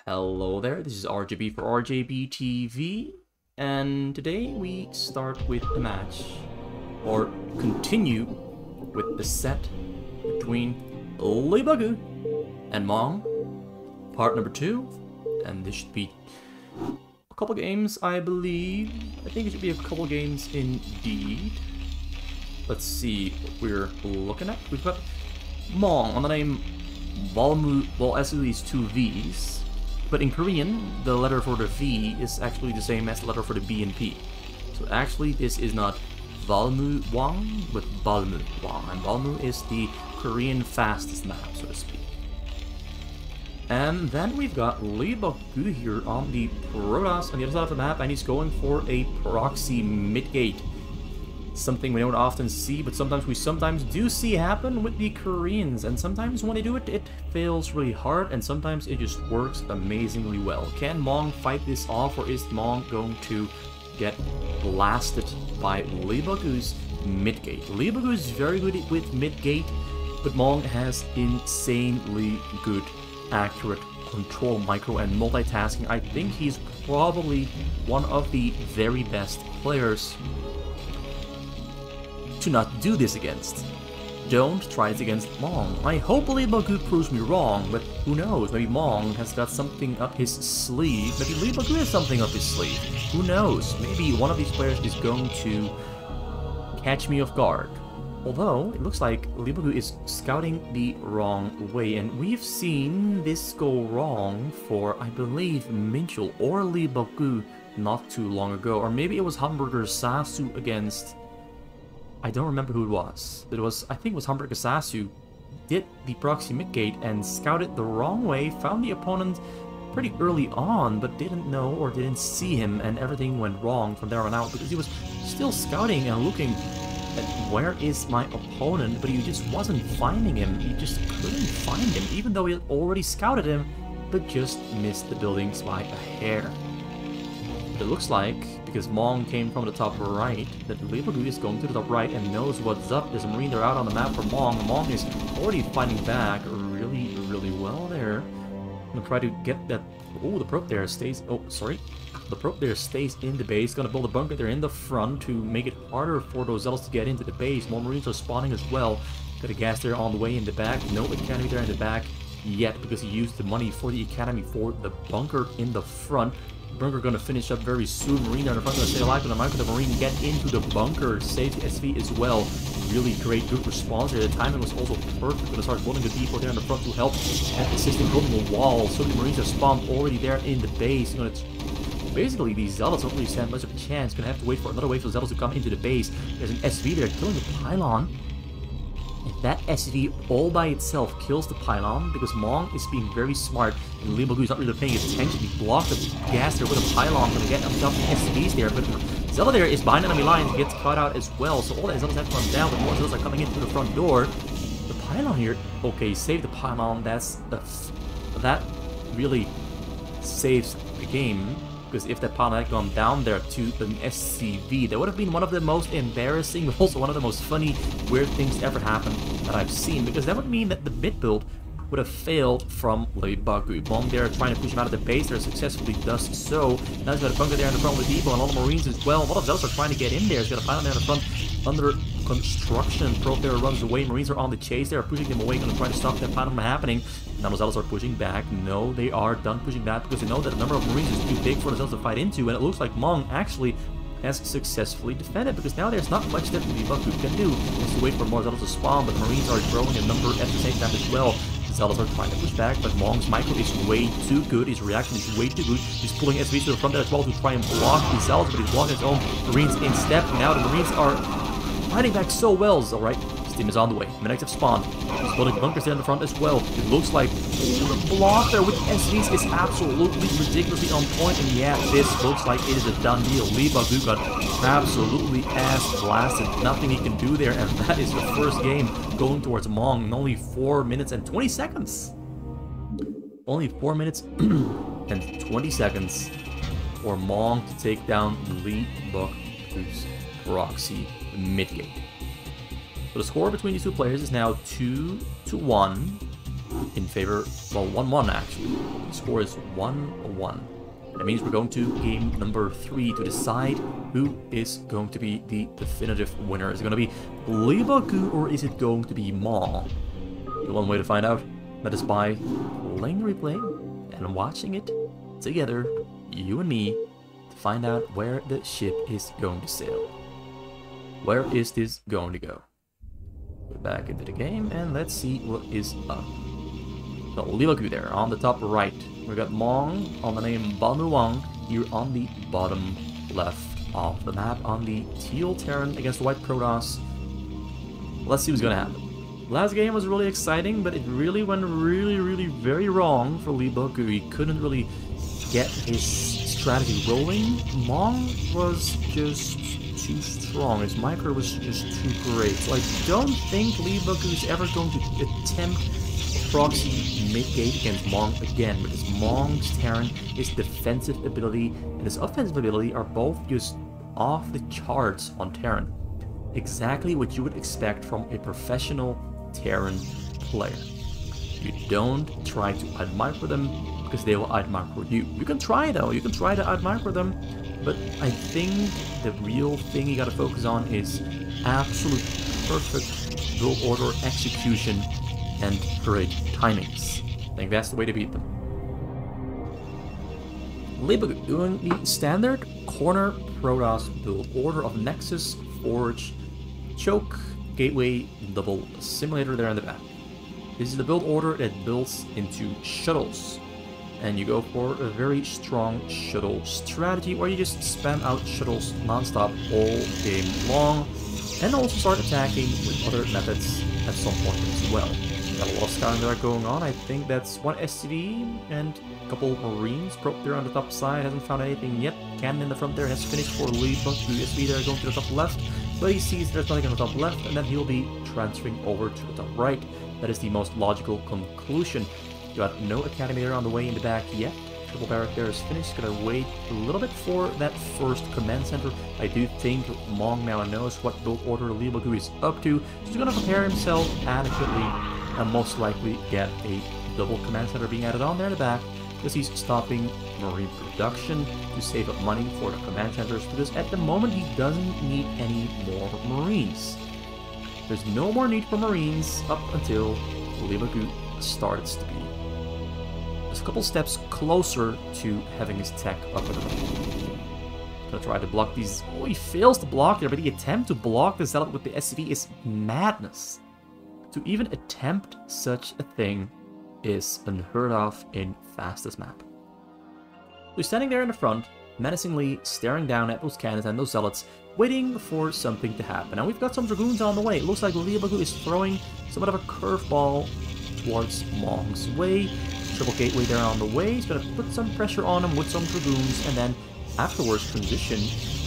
Hello there, this is RJB for RJB TV, and today we start with a match, or continue with the set between Leebokgu and Mong, part number 2, and this should be a couple games, I believe. I think it should be a couple games indeed. Let's see what we're looking at. We've got Mong on the name Balmu, well, as these two V's. But in Korean, the letter for the V is actually the same as the letter for the B and P. So actually, this is not Balmu Wang, but Balmu Wang. And Balmu is the Korean fastest map, so to speak. And then we've got Leebokgu here on the Protoss on the other side of the map, and he's going for a proxy mid-gate. Something we don't often see, but sometimes do see happen with the Koreans, and sometimes when they do it, it fails really hard, and sometimes it just works amazingly well. Can Mong fight this off, or is Mong going to get blasted by Leebokgu's mid-gate? Leebokgu is very good with mid-gate, but Mong has insanely good, accurate control, micro, and multitasking. I think he's probably one of the very best players to not do this against. Don't try it against Mong. I hope Leebokgu proves me wrong, but who knows, maybe Mong has got something up his sleeve, maybe Leebokgu has something up his sleeve, who knows, maybe one of these players is going to catch me off guard. Although, it looks like Leebokgu is scouting the wrong way, and we've seen this go wrong for, I believe, Minchul or Leebokgu not too long ago, or maybe it was Hamburger Sasu against, I don't remember who it was. I think it was Hamburger Sasu, did the proxy mid-gate and scouted the wrong way, found the opponent pretty early on, but didn't know or didn't see him, and everything went wrong from there on out, because he was still scouting and looking at where is my opponent, but he just wasn't finding him. He just couldn't find him, even though he had already scouted him, but just missed the buildings by a hair. It looks like, because Mong came from the top right, that Leebokgu is going to the top right and knows what's up. There's a Marine there out on the map for Mong. Mong is already fighting back really well there. I'm gonna try to get that. Oh, the probe there stays. Oh, sorry. The probe there stays in the base. Gonna build a bunker there in the front to make it harder for those zealots to get into the base. More Marines are spawning as well. Got a gas there on the way in the back. No academy there in the back yet, because he used the money for the academy for the bunker in the front. Bunker gonna finish up very soon. Marine there in the front gonna stay alive, but the Mark of the Marine get into the bunker, save the SV as well. Really great, good response here. The timing was also perfect. Gonna start building the depot there in the front to help and assisting building a wall. So the Marines are spawned already there in the base. You know, it's basically these zealots don't really stand much of a chance. Gonna have to wait for another wave of zealots to come into the base. There's an SV there killing the pylon. If that SV all by itself kills the pylon, because Mong is being very smart, and Leebokgu is not really paying attention, he blocked the gas there with a pylon, gonna get himself SVs there, but Zella there is behind enemy lines, gets caught out as well, so all the Zellas have to run down, but more Zellas are coming in through the front door. The pylon here, okay, save the pylon, that really saves the game. Because if that pylon had gone down there to an SCV, that would have been one of the most embarrassing, but also one of the most funny, weird things ever happened that I've seen. Because that would mean that the mid build would have failed from Leebokgu. Mong there trying to push him out of the base there, successfully does so. Now he's got a bunker there in the front with the depot, and all the Marines as well. A lot of Zealots are trying to get in there. He's got a pylon there in the front under construction. Probe there runs away. Marines are on the chase. They are pushing them away, going to try to stop that pylon from happening. Now the Zealots are pushing back. No, they are done pushing back because they know that the number of Marines is too big for the Zealots to fight into, and it looks like Mong actually has successfully defended, because now there's not much that Leebokgu can do. He has to wait for more Zealots to spawn, but the Marines are growing in number at the same time as well. The Zealots are trying to push back, but Mong's micro is way too good. His reaction is way too good. He's pulling SVs to the front there as well to try and block the Zealots, but he's blocking his own Marines in step. Now the Marines are fighting back so well. Alright, his team is on the way. Medics have spawned. He's building bunkers there in the front as well. It looks like the block there with SVs is absolutely ridiculously on point. And yeah, this looks like it is a done deal. Leebokgu got absolutely ass blasted. Nothing he can do there. And that is the first game going towards Mong in only 4 minutes and 20 seconds. Only 4 minutes and 20 seconds for Mong to take down Leebokgu's proxy mid-gate. So the score between these two players is now 2-1 in favor, well, 1-1 actually. score is 1-1. That means we're going to game number 3 to decide who is going to be the definitive winner. Is it going to be Leebokgu or is it going to be Mong? The one way to find out, that is by playing the replay and watching it together, you and me, to find out where the ship is going to sail. Where is this going to go? Go back into the game and let's see what is up. So Leebokgu there on the top right. We got Mong on the name Banuang here on the bottom left of the map on the teal Terran against the white Protoss. Let's see what's gonna happen. Last game was really exciting, but it really went really very wrong for Leebokgu. He couldn't really get his strategy rolling. Mong was just too strong. His micro was just too great. So I don't think Leebokgu is ever going to attempt Proxy mid-gate against Mong again, because Mong's Terran, his defensive ability and his offensive ability are both just off the charts on Terran. Exactly what you would expect from a professional Terran player. You don't try to outmicro them, because they will outmicro you. You can try though, you can try to outmicro them, but I think the real thing you gotta focus on is absolute perfect build order execution and great timings. I think that's the way to beat them. Leebokgu doing the standard corner Protoss build order of Nexus, Forge, Choke, Gateway, Double Simulator there in the back. This is the build order that builds into shuttles. And you go for a very strong shuttle strategy where you just spam out shuttles non-stop all game long, and also start attacking with other methods at some point as well. Got a lot of scouting there going on. I think that's one SCV and a couple Marines. Probe there on the top side, hasn't found anything yet. Cannon in the front there has finished for Leebokgu. SCV there going to the top left, but he sees there's nothing on the top left, and then he'll be transferring over to the top right. That is the most logical conclusion. You got no academy there on the way in the back yet. Triple barrack there is finished. Gonna wait a little bit for that first command center. I do think Mong now knows what build order Leebokgu is up to, so he's gonna prepare himself adequately and most likely get a double command center being added on there in the back, because he's stopping Marine production to save up money for the command centers, because at the moment he doesn't need any more Marines. There's no more need for Marines up until Leebokgu starts to be just a couple steps closer to having his tech up and running. Gonna try to block these. Oh, he fails to block there, but the attempt to block the Zealot with the SCV is madness. To even attempt such a thing is unheard of in fastest map. He's standing there in the front, menacingly staring down at those cannons and those Zealots, waiting for something to happen. Now we've got some Dragoons on the way. It looks like Leebokgu is throwing somewhat of a curveball towards Mong's way. Triple Gateway there on the way. He's gonna put some pressure on him with some Dragoons, and then afterwards transition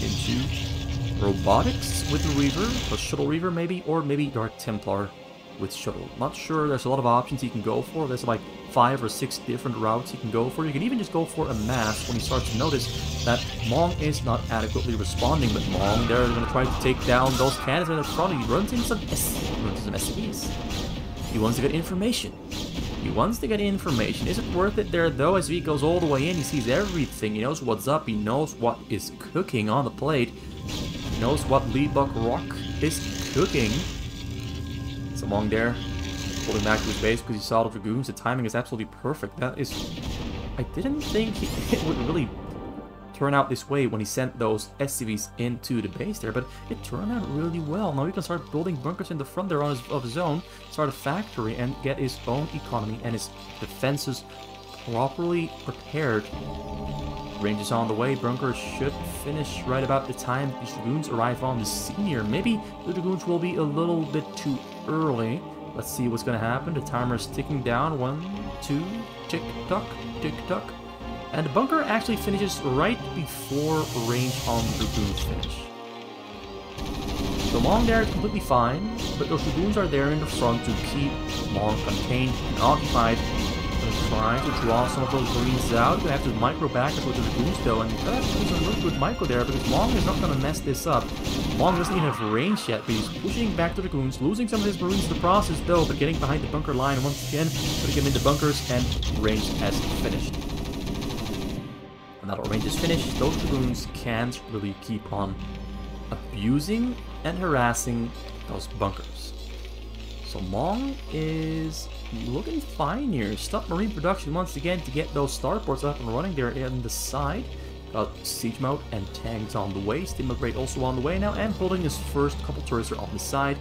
into Robotics with the Reaver, or Shuttle Reaver maybe, or maybe Dark Templar with Shuttle. Not sure, there's a lot of options you can go for. There's like 5 or 6 different routes you can go for. You can even just go for a mass when you start to notice that Mong is not adequately responding, but Mong there is going to try to take down those cannons in the front. He runs into some SCVs. He wants to get information. He wants to get information. Is it worth it there though? As he goes all the way in, he sees everything. He knows what's up. He knows what is cooking on the plate. He knows what Leebokgu is cooking. So Mong there, pulling back to his base because he saw the Dragoons. The timing is absolutely perfect. That is... I didn't think it would really turn out this way when he sent those SCVs into the base there, but it turned out really well. Now he can start building bunkers in the front there of his own, start a factory, and get his own economy and his defenses properly prepared. Range is on the way. Bunkers should finish right about the time these Dragoons arrive on the scene here. Maybe the Dragoons will be a little bit too early. Let's see what's going to happen. The timer is ticking down. 1, 2, tick-tock, tick-tock. And the bunker actually finishes right before range on the Dragoons finish. So Mong there is completely fine, but those Dragoons are there in the front to keep Mong contained and occupied. Trying to draw some of those Marines out. Gonna have to micro back up with the Dragoons though, and gonna have to do some really good micro there because Mong is not gonna mess this up. Mong doesn't even have range yet, but he's pushing back to the Dragoons, losing some of his Marines in the process though, but getting behind the bunker line once again, putting him into bunkers, and range has finished. And now that range is finished, those Dragoons can't really keep on abusing and harassing those bunkers. So Mong is looking fine here. Stop Marine production once again to get those starports up and running there on the side. Got siege mode and tanks on the way. Steam upgrade also on the way now, and building his first couple turrets on the side.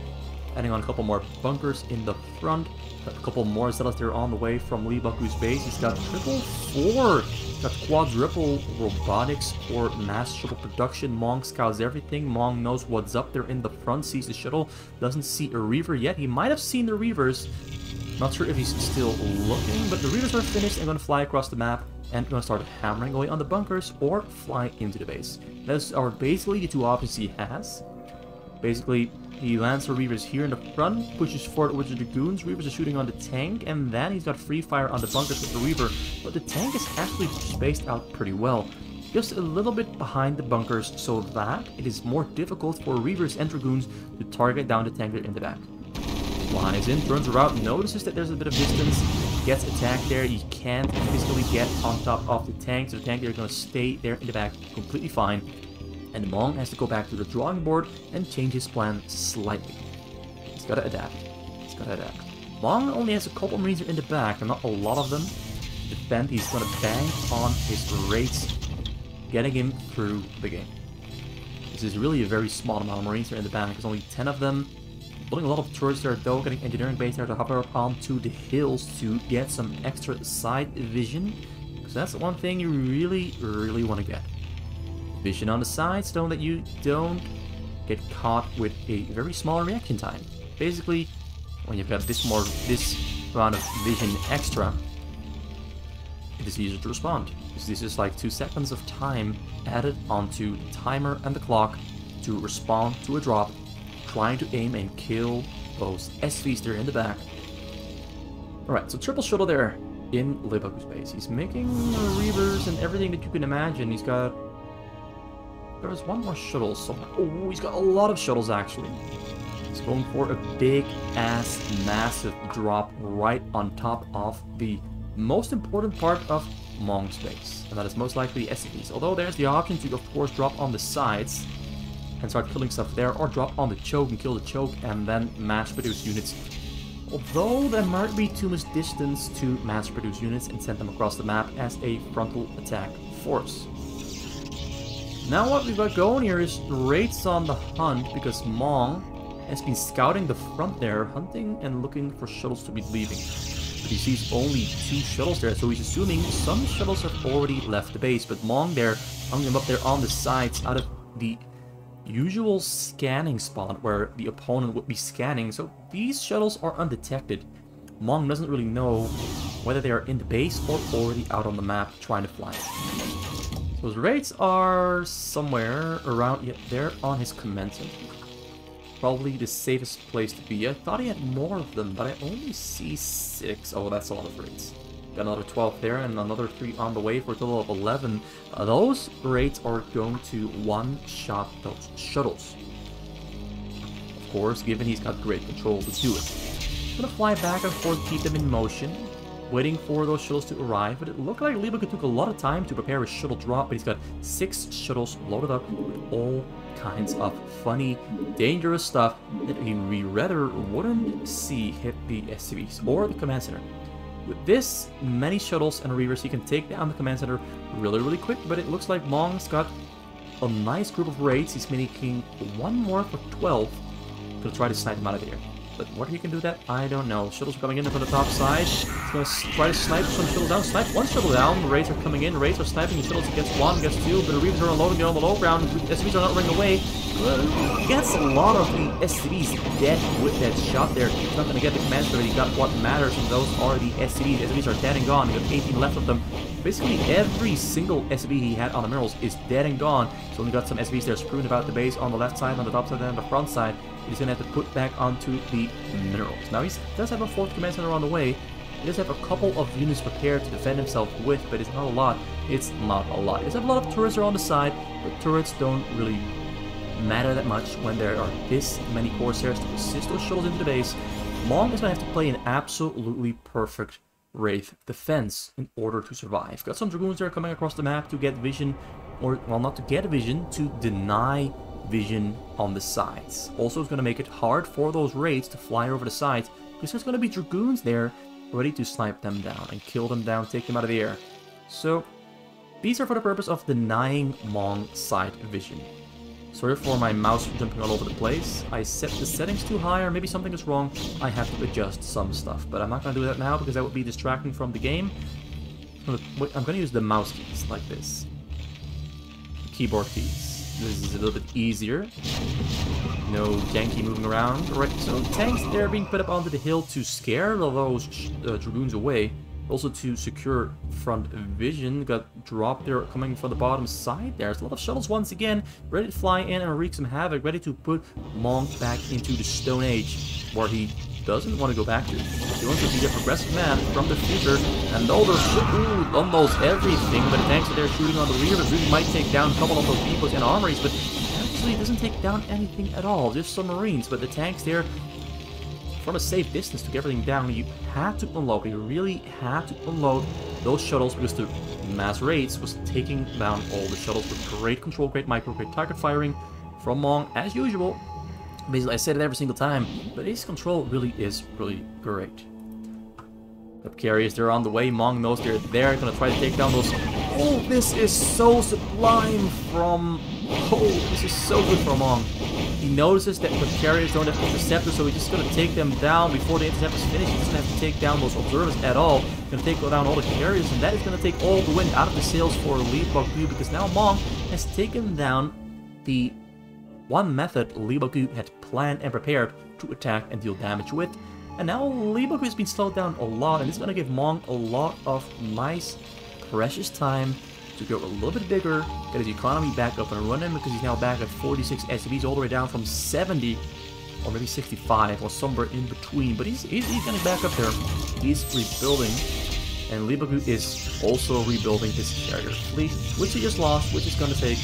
Adding on a couple more bunkers in the front. Got a couple more zealots there on the way from Leebokgu's base. He's got triple 4. Got quadruple robotics for mass shuttle production. Mong scouts everything. Mong knows what's up there in the front. Sees the shuttle. Doesn't see a Reaver yet. He might have seen the Reavers. Not sure if he's still looking, but the Reavers are finished and going to fly across the map and going to start hammering away on the bunkers or fly into the base. Those are basically the two options he has. Basically, he lands the Reavers here in the front, pushes forward with the Dragoons. Reavers are shooting on the tank, and then he's got free fire on the bunkers with the Reaver. But the tank is actually spaced out pretty well. Just a little bit behind the bunkers, so that it is more difficult for Reavers and Dragoons to target down the tank there in the back. Flies in, turns around, notices that there's a bit of distance, gets attacked there. He can't physically get on top of the tank, so the tank there is going to stay there in the back completely fine. And Mong has to go back to the drawing board and change his plan slightly. He's got to adapt. He's got to adapt. Mong only has a couple Marines in the back, and not a lot of them. To defend, he's going to bank on his raids, getting him through the game. This is really a very small amount of Marines there in the back. There's only 10 of them. Building a lot of turrets there though, getting engineering base there to hover up onto the hills to get some extra side vision. Because that's the one thing you really want to get. Vision on the sides so that you don't get caught with a very small reaction time. Basically, when you've got this amount of vision extra, it is easier to respond. Because this is like 2 seconds of time added onto the timer and the clock to respond to a drop, trying to aim and kill those SVs there in the back. Alright, so triple shuttle there in Leebokgu's base. He's making Reavers and everything that you can imagine. He's got... There was one more shuttle somewhere. Oh, he's got a lot of shuttles actually. He's going for a big-ass, massive drop right on top of the most important part of Mong's base. And that is most likely the SCVs. Although there's the option to, of course, drop on the sides and start killing stuff there, or drop on the choke and kill the choke and then mass produce units. Although there might be too much distance to mass produce units and send them across the map as a frontal attack force. Now what we've got going here is raids on the hunt, because Mong has been scouting the front there, hunting and looking for shuttles to be leaving. But he sees only 2 shuttles there, so he's assuming some shuttles have already left the base. But Mong there, hung them up there on the sides out of the usual scanning spot where the opponent would be scanning, so these shuttles are undetected. Mong doesn't really know whether they are in the base or already out on the map trying to fly. Those raids are somewhere around there on his command center. Probably the safest place to be. I thought he had more of them, but I only see 6. Oh, that's a lot of raids. Got another 12 there and another 3 on the way for a total of 11. Those raids are going to one-shot those shuttles. Of course, given he's got great control to do it. I'm gonna fly back and forth, keep them in motion, waiting for those shuttles to arrive. But it looked like Leebokgu took a lot of time to prepare a shuttle drop, but he's got 6 shuttles loaded up with all kinds of funny, dangerous stuff that we rather wouldn't see hit the SCVs or the command center. With this many shuttles and Reavers, he can take down the command center really quick, but it looks like Mong's got a nice group of raids. He's making 1 more for 12 to try to snipe him out of the air. But whether he can do that, I don't know. Shuttles are coming in from the top side. He's going to try to snipe some shuttle down. Snipe 1 shuttle down. Raids are coming in. Raids are sniping the shuttles. He gets 1, gets 2, but the Reavers are unloading it on the low ground. The SCVs are not running away. Gets a lot of the SCVs dead with that shot there. He's not going to get the command center. He got what matters, and those are the SCVs. The SCVs are dead and gone. He got 18 left of them. Basically, every single SCV he had on the minerals is dead and gone. So only got some SCVs there strewn about the base on the left side, on the top side, and on the front side. He's going to have to put back onto the minerals. Now he does have a 4th command center on the way, He does have a couple of units prepared to defend himself with, but it's not a lot. It's not a lot. He does have a lot of turrets around the side, but turrets don't really matter that much when there are this many Corsairs to assist those shuttles into the base. Mong is going to have to play an absolutely perfect Wraith defense in order to survive. Got some Dragoons there coming across the map to get vision, or, well, not to get vision, to deny vision on the sides. Also, it's going to make it hard for those Wraiths to fly over the sides, because there's going to be Dragoons there ready to snipe them down and kill them down, take them out of the air. So, these are for the purpose of denying Mong side vision. Sorry for my mouse jumping all over the place. I set the settings too high, or maybe something is wrong. I have to adjust some stuff, but I'm not going to do that now because that would be distracting from the game. I'm going to use the mouse keys like this. Keyboard keys. This is a little bit easier. No janky moving around. Alright, so tanks there being put up onto the hill to scare those Dragoons away. Also to secure front vision. Got dropped there coming from the bottom side. There's a lot of shuttles once again, ready to fly in and wreak some havoc, ready to put Mong back into the Stone Age, where he doesn't want to go back to. He wants to be a progressive man from the future, and though there's almost everything, but the tanks are there shooting on the rear, but really might take down a couple of those depots and armories, but actually it doesn't take down anything at all, just some marines. But the tanks there, from a safe distance, took everything down. You had to unload, you really had to unload those shuttles, because the mass raids was taking down all the shuttles with great control, great micro, great target firing from Mong, as usual. Basically, I said it every single time, but his control really is really great. Up carriers, they're on the way. Mong knows they're there, gonna try to take down those. Oh, this is so sublime from. Oh, this is so good for Mong. He notices that the carriers don't have interceptors, so he's just gonna take them down before the intercept is finished. He doesn't have to take down those observers at all. He's gonna take down all the carriers, and that is gonna take all the wind out of the sails for Leebokgu, because now Mong has taken down the one method Leebokgu had planned and prepared to attack and deal damage with. And now Leebokgu has been slowed down a lot, and it's going to give Mong a lot of nice, precious time to go a little bit bigger, get his economy back up and running, because he's now back at 46 SCVs, all the way down from 70, or maybe 65, or somewhere in between. But he's getting back up there. He's rebuilding, and Leebokgu is also rebuilding his carrier fleet, which he just lost, which is going to take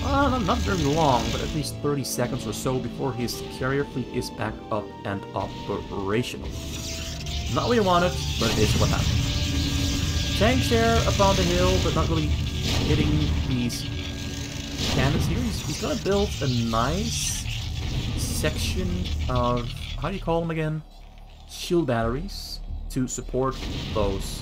not very long, but at least 30 seconds or so before his carrier fleet is back up and operational. Not what he wanted, but it is what happened. Tanks there up on the hill, but not really hitting these cannons here. He's gonna build a nice section of, how do you call them again? Shield batteries to support those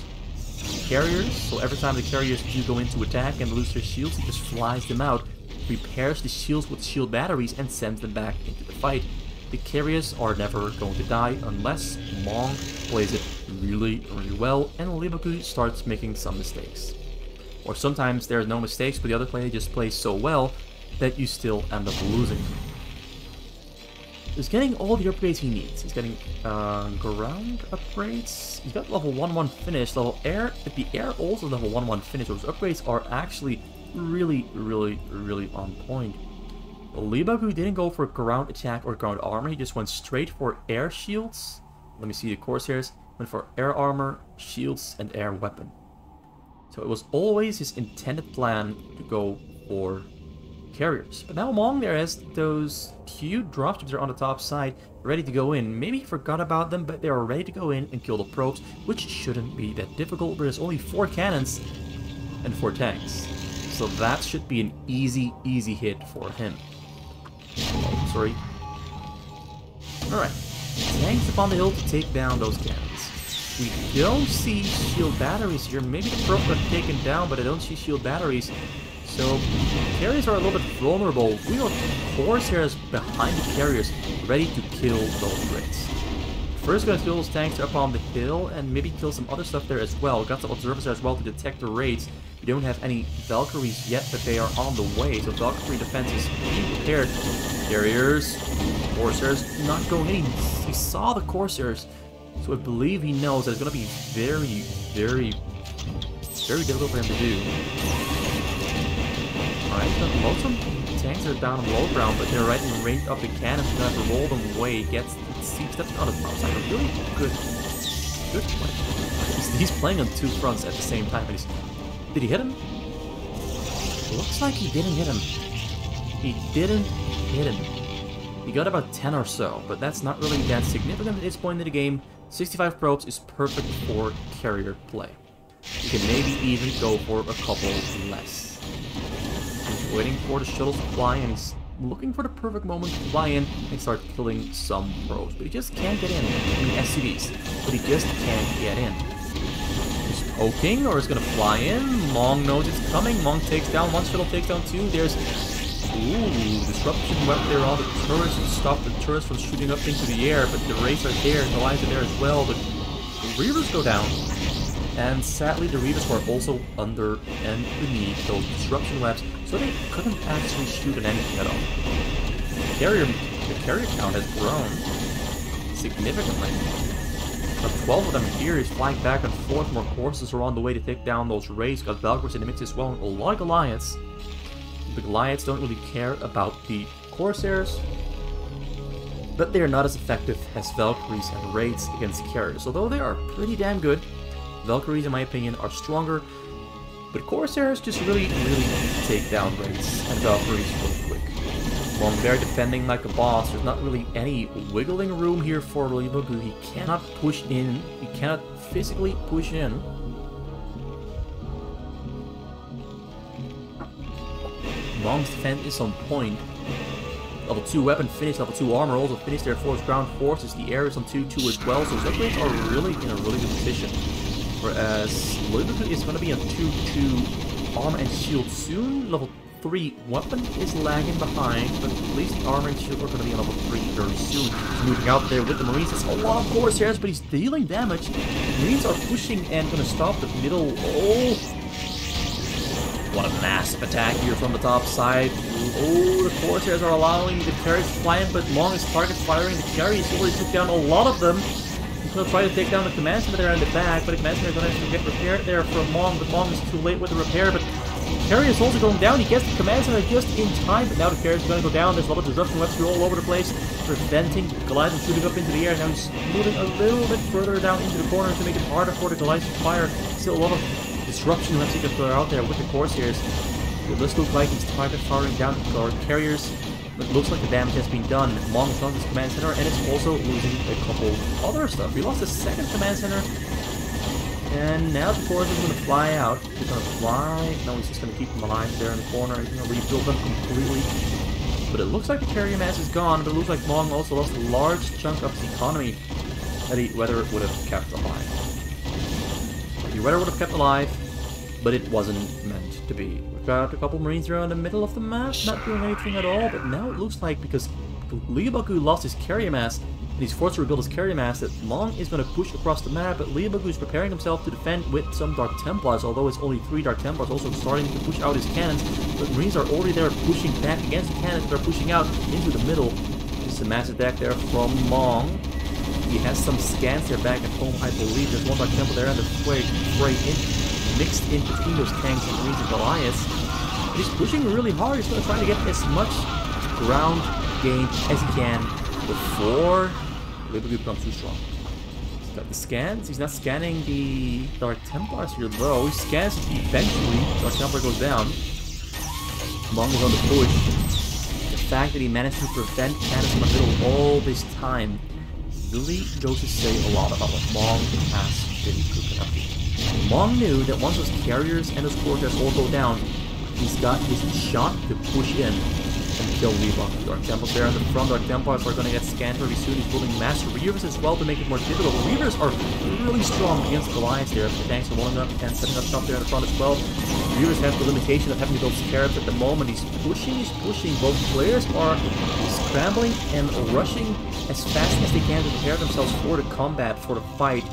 carriers. So every time the carriers do go into attack and lose their shields, he just flies them out, repairs the shields with shield batteries, and sends them back into the fight. The carriers are never going to die unless Mong plays it really, really well and Leebokgu starts making some mistakes. Or sometimes there's no mistakes, but the other player just plays so well that you still end up losing. He's getting all the upgrades he needs. He's getting ground upgrades. He's got level 1-1 finish. Level air, if the air also level 1-1 finish, those upgrades are actually really, really, really on point. Leebokgu didn't go for ground attack or ground armor. He just went straight for air shields. Let me see the Corsairs. Went for air armor, shields, and air weapon. So it was always his intended plan to go for carriers. But now Mong there has those cute dropships are on the top side, ready to go in. Maybe he forgot about them, but they are ready to go in and kill the probes, which shouldn't be that difficult. There's only 4 cannons and 4 tanks. So that should be an easy hit for him. Oh, sorry. Alright. Tanks up on the hill to take down those cannons. We don't see shield batteries here. Maybe the probes got taken down, but I don't see shield batteries. So, carriers are a little bit vulnerable. We have Corsairs behind the carriers, ready to kill those Brits. First, gonna kill those tanks up on the hill, and maybe kill some other stuff there as well. Got some observers there as well to detect the raids. We don't have any Valkyries yet, but they are on the way, so Valkyrie defense is being prepared. Carriers, Corsairs, not going in. He saw the Corsairs, so I believe he knows that it's gonna be very, very difficult for him to do. Alright, most of the tanks are down on low ground, but they're right in range of the cannons. Gonna have to roll them away. Gets steep steps on the outside. A really good Good play. He's playing on two fronts at the same time. And did he hit him? Looks like he didn't hit him. He didn't hit him. He got about 10 or so, but that's not really that significant at this point in the game. 65 probes is perfect for carrier play. You can maybe even go for a couple less. He's waiting for the shuttle to fly, and he's looking for the perfect moment to fly in and start killing some probes. But he just can't get in. I mean, SCVs. But he just can't get in. He's poking, or he's gonna fly in. Mong knows it's coming. Mong takes down one shuttle, takes down two. There's... Ooh, disruption went there all the turrets and stopped the turrets from shooting up into the air, but the rays are there, the lines are there as well, but the Reavers go down. And sadly, the Reavers were also under and beneath those disruption webs, so they couldn't actually shoot at anything at all. The carrier count has grown significantly. But 12 of them here is flying back and forth, more courses are on the way to take down those rays, got Valkyries in the mix as well, and a lot of Goliaths. The Goliaths don't really care about the Corsairs, but they are not as effective as Valkyries and Raids against carriers, although they are pretty damn good. Valkyries, in my opinion, are stronger, but Corsairs just really take down Raids and Valkyries really quick. Mong there defending like a boss. There's not really any wiggling room here for Leebokgu. He cannot push in, he cannot physically push in. Mong's defense is on point. Level 2 weapon finished, level 2 armor also finished there for his ground forces. The air is on 2-2 as well, so his upgrades are really in a really good position. Whereas Leebokgu is going to be on 2-2 armor and shield soon. Level 3 weapon is lagging behind, but at least the armor and shield are going to be on level 3 very soon. He's moving out there with the Marines. It's a lot of Corsairs, but he's dealing damage. Marines are pushing and going to stop the middle. Oh! What a massive attack here from the top side. Oh, the Corsairs are allowing the carriers to fly in, but Mong is target firing the carriers. He already took down a lot of them. He's going to try to take down the command center there in the back, but the command center is going to have to get repaired there from Mong, but Mong is too late with the repair, but the carrier is also going down. He gets the command center just in time, but now the carrier is going to go down. There's a lot of disruption webs all over the place, preventing Goliath from shooting up into the air. Now he's moving a little bit further down into the corner to make it harder for the Goliath to fire. Still a lot of disruption webs he can throw out there with the Corsairs. It does look like he's target firing down the carriers, but it looks like the damage has been done. Mong is on his command center, and it's also losing a couple other stuff. We lost the second command center, and now the Corsairs is going to fly out. He's going to fly. No, he's just going to keep them alive there in the corner. He's going to rebuild them completely. But it looks like the carrier mass is gone, but it looks like Mong also lost a large chunk of his economy that he rather would have kept alive. He rather would have kept alive, but it wasn't meant to be. We've got a couple Marines there in the middle of the map, not doing anything at all, but now it looks like because Leebokgu lost his carrier mass, and he's forced to rebuild his carrier mass, that Mong is going to push across the map, but Leebokgu is preparing himself to defend with some Dark Templars, although it's only 3 Dark Templars, also starting to push out his cannons, but Marines are already there pushing back against the cannons that are pushing out into the middle. Just a massive attack there from Mong. He has some scans there back at home, I believe. There's one Dark Temple there, and the fray mixed in between those tanks and Marines and Goliaths. But he's pushing really hard. He's going to try to get as much ground gain as he can before Leebokgu becomes too strong. He's got the scans. He's not scanning the Dark Templars here, though. He scans eventually. Dark Templar goes down. Mong is on the push. The fact that he managed to prevent cannons from the middle all this time really goes to say a lot about what Mong has been cooking up. Mong knew that once those carriers and those Corsairs all go down, he's got his shot to push in and kill Leebokgu. Dark Templars there in the front. Dark Templars are going to get scanned very soon. He's building Master Reavers as well to make it more difficult. The Reavers are really strong against Goliaths there. The tanks are walling up and setting up shop there in the front as well. Reavers have the limitation of having to build scarabs at the moment. He's pushing. Both players are scrambling and rushing as fast as they can to prepare themselves for the combat, for the fight.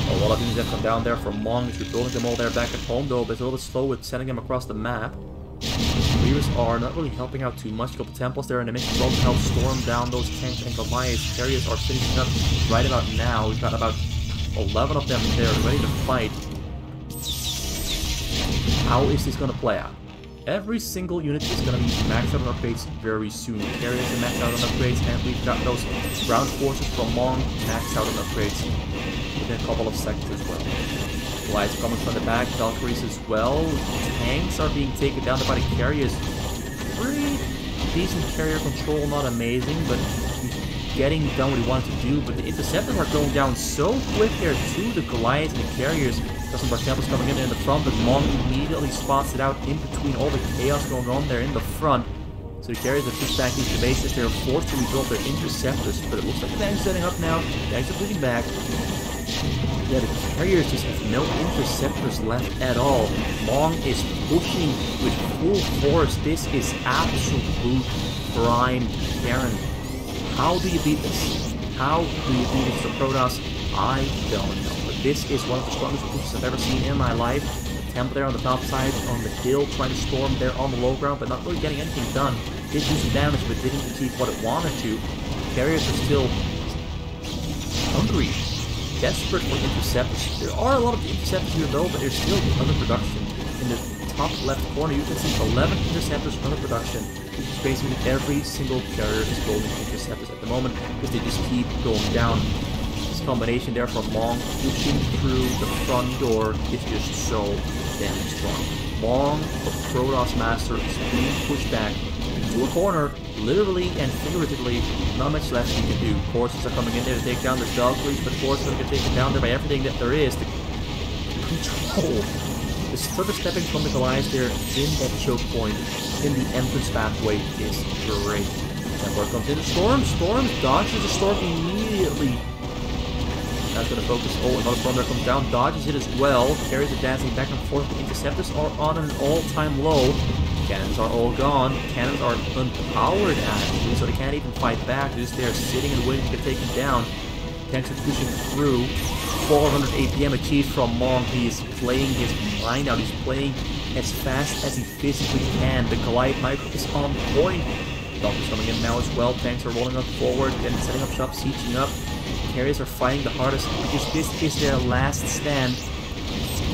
A lot of units have come down there from Mong. He's rebuilding them all there back at home though, but it's a little bit slow with sending them across the map. Reavers are not really helping out too much. A couple temples there in the mix as well to help storm down those tanks and Goliaths. Carriers are finishing up right about now. We've got about 11 of them there ready to fight. How is this going to play out? Every single unit is going to be maxed out on upgrades very soon. Carriers are maxed out on upgrades, and we've got those ground forces from Mong maxed out on upgrades. within a couple of seconds as well. Goliaths coming from the back, Valkyries as well. Tanks are being taken down by the carriers. Pretty decent carrier control, not amazing, but he's getting done what he wanted to do. But the interceptors are going down so quick there too, the Goliaths and the carriers. Got some Temples coming in the front, but Mong immediately spots it out in between all the chaos going on there in the front. So the carriers are pushed back into the bases. They're forced to rebuild their interceptors, but it looks like the tanks setting up now. The tanks are pushing back. Yeah, the carriers just have no interceptors left at all. Mong is pushing with full force. This is absolute prime Karen. How do you beat this? How do you beat it to Protoss? I don't know. But this is one of the strongest pushes I've ever seen in my life. The Temple there on the top side, on the hill, trying to storm there on the low ground, but not really getting anything done. Did do some damage, but didn't achieve what it wanted to. The carriers are still hungry, desperate for interceptors. There are a lot of interceptors here though, but they're still under production. In the top left corner, you can see 11 interceptors under production. Basically every single carrier is building interceptors at the moment because they just keep going down. This combination there from Mong pushing through the front door is just so damn strong. Mong, the Protoss Master, is being pushed back into a corner, literally and figuratively. Not much left he can do. Forces are coming in there to take down the Valkyries, but forces are going to get taken down there by everything that there is. The control. This further stepping from the Goliaths there in that choke point, in the entrance pathway, is great. Templar comes in. Storm dodges the storm immediately. That's going to focus. Oh, another storm there comes down, dodges it as well. Carries it dancing back and forth. The interceptors are on an all-time low. Cannons are all gone. Cannons are unpowered actually, so they can't even fight back. They're just there sitting and waiting to get taken down. Tanks are pushing through. 400 APM achieved from Mong. He is playing his mind out. He's playing as fast as he physically can. The Goliath micro is on point. Valkyries coming in now as well. Tanks are rolling up forward and setting up shop, sieging up. Carriers are fighting the hardest because this is their last stand.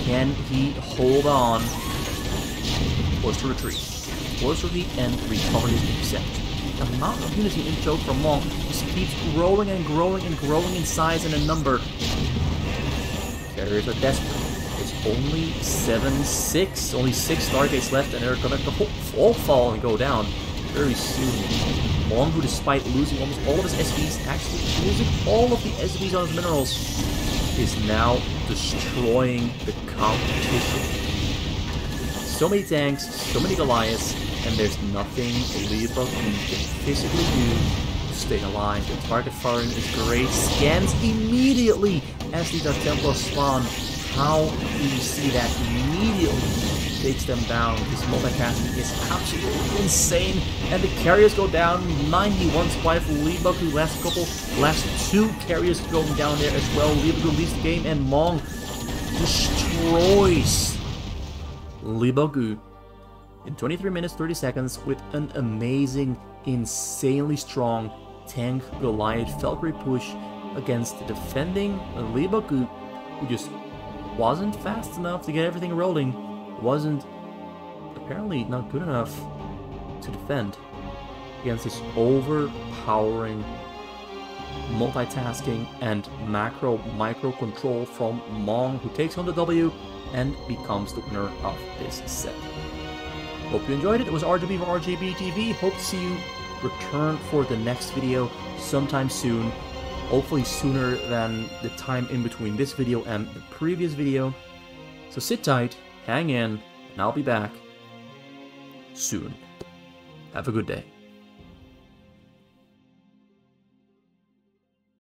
Can he hold on? Forced to retreat. Forced to retreat and recover his intercept. The amount of unity in choke from Mong just keeps growing and growing and growing in size and in number. Carriers are desperate. It's only 7-6. Only 6 Stargates left, and they're gonna all fall and go down very soon. Mong, who despite losing almost all of his SVs, actually losing all of the SVs on his minerals, is now destroying the competition. So many tanks, so many Goliaths, and there's nothing Leebokgu can physically do to stay alive. The target firing is great. Scans immediately as these are Templar spawn. How do you see that? Immediately takes them down. This multicasting is absolutely insane. And the carriers go down. 91 supply for Leebokgu. Last 2 carriers going down there as well. Leebokgu leads the game, and Mong destroys Leebokgu in 23 minutes 30 seconds with an amazing, insanely strong tank Goliath Valkyrie push against the defending Leebokgu, who just wasn't fast enough to get everything rolling, wasn't apparently not good enough to defend against this overpowering multitasking and micro control from Mong, who takes on the W and becomes the winner of this set. Hope you enjoyed it. It was RGB from RGB TV. Hope to see you return for the next video sometime soon. Hopefully sooner than the time in between this video and the previous video. So sit tight, hang in, and I'll be back soon. Have a good day.